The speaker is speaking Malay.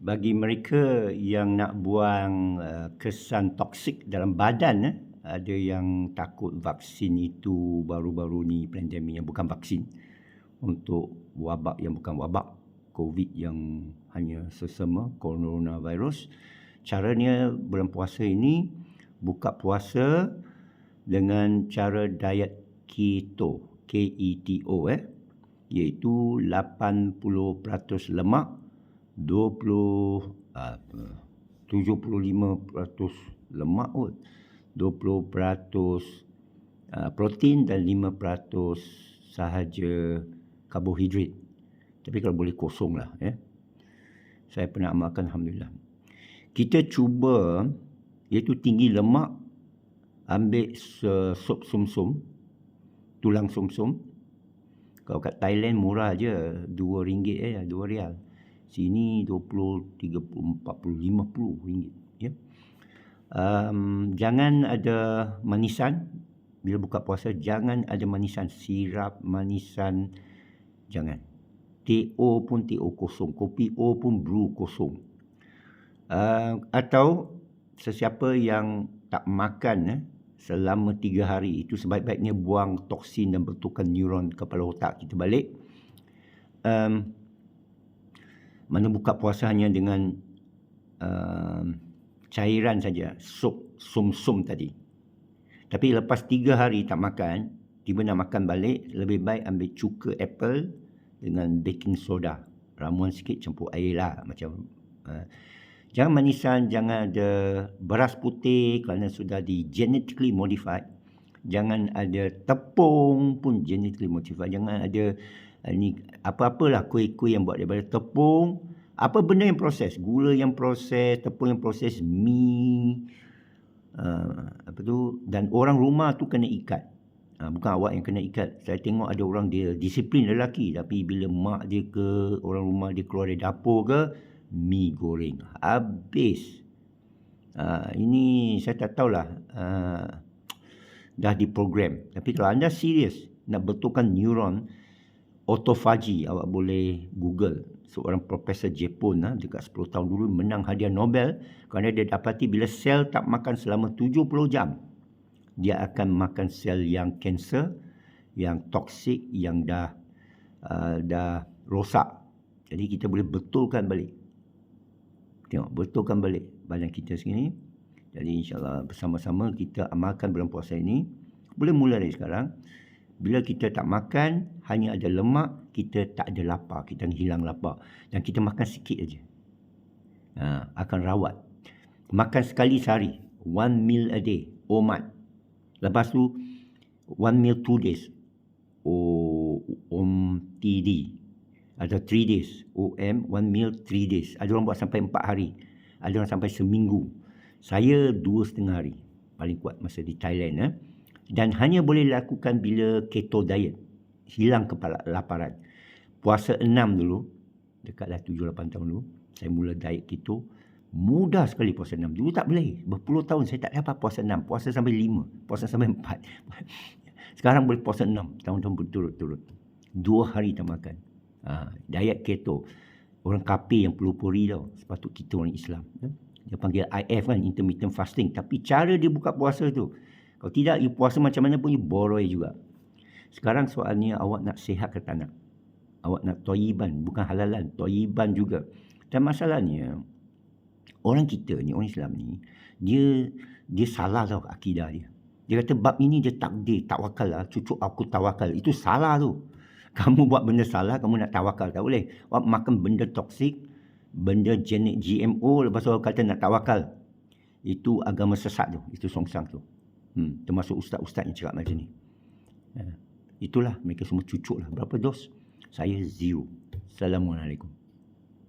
bagi mereka yang nak buang kesan toksik dalam badan, ada yang takut vaksin itu baru-baru ni, pandemik yang bukan vaksin, untuk wabak yang bukan wabak, COVID yang hanya sesama coronavirus. Caranya bulan puasa ini buka puasa dengan cara diet keto, K-E-T-O, iaitu 80% lemak, 75% lemak, 20% protein dan 5% sahaja karbohidrat. Tapi kalau boleh kosong lah. Saya pernah amalkan, Alhamdulillah. Kita cuba, iaitu tinggi lemak, ambil sup sumsum, tulang sumsum. Kalau kat Thailand murah je, RM2, RM2. Sini 20, 30, 40, 50 ringgit. Jangan ada manisan. Bila buka puasa, jangan ada manisan. Sirap, manisan, jangan. TO pun TO kosong. Kopi O pun brew kosong. Atau sesiapa yang tak makan selama 3 hari, itu sebaik-baiknya buang toksin dan betulkan neuron kepala otak kita balik. Mana buka puasa hanya dengan cairan saja, sup sumsum tadi. Tapi lepas 3 hari tak makan, tiba nak makan balik, lebih baik ambil cuka apple dengan baking soda. Ramuan sikit, campur air lah. Macam jangan manisan, jangan ada beras putih kerana sudah di genetically modified. Jangan ada tepung pun genetically modified. Jangan ada ni apa-apalah kuih-kuih yang buat daripada tepung. Apa benda yang proses? Gula yang proses, tepung yang proses, mi, dan orang rumah tu kena ikat. Bukan awak yang kena ikat. Saya tengok ada orang dia disiplin lelaki, tapi bila mak dia ke orang rumah dia keluar dari dapur ke, mi goreng habis. Ini saya tak tahulah, dah diprogram. Tapi kalau anda serius nak betulkan neuron, autophagy, awak boleh Google. Seorang profesor Jepun dekat 10 tahun dulu menang hadiah Nobel kerana dia dapati bila sel tak makan selama 70 jam, dia akan makan sel yang kanser, yang toksik, yang dah rosak. Jadi kita boleh betulkan balik. Tengok, betulkan balik badan kita sini. Jadi insyaAllah bersama-sama kita amalkan bulan puasa ini. Boleh mula dari sekarang. Bila kita tak makan, hanya ada lemak, kita tak ada lapar. Kita hilang lapar. Dan kita makan sikit aja. Akan rawat. Makan sekali sehari. 1 meal a day. Omat. Lepas tu, 1 meal 2 days. OMTD. Ada 3 days. OM, 1 meal 3 days. Ada orang buat sampai 4 hari. Ada orang sampai seminggu. Saya 2,5 hari. Paling kuat masa di Thailand. Dan hanya boleh lakukan bila keto diet. Hilang kelaparan. Puasa 6 dulu. Dekatlah 7-8 tahun dulu. Saya mula diet keto. Mudah sekali puasa 6. Dulu tak boleh. Berpuluh tahun saya tak dapat puasa 6. Puasa sampai 5. Puasa sampai 4. Sekarang boleh puasa 6. Tahun-tahun berturut-turut. 2 hari tak makan. Diet keto. Orang kafir yang pelupuri tau. Sepatut kita orang Islam. Dia panggil IF kan, intermittent fasting. Tapi cara dia buka puasa tu, kalau tidak, you puasa macam mana pun you boroi juga. Sekarang soalnya awak nak sihat ke tak nak? Awak nak toyiban, bukan halalan. Toyiban juga. Dan masalahnya, orang kita ni, orang Islam ni, dia salah tau akidah dia. Dia kata bab ini dia takdir, tawakal lah. Cucuk aku tawakal. Itu salah tu. Kamu buat benda salah, kamu nak tawakal. Tak boleh. Awak makan benda toksik, benda genetik GMO, lepas tu awak kata nak tawakal. Itu agama sesat tu. Itu songsang tu. Termasuk ustaz-ustaz yang cakap macam ni. Itulah, mereka semua cucuk lah. Berapa dos? Saya 0. Assalamualaikum.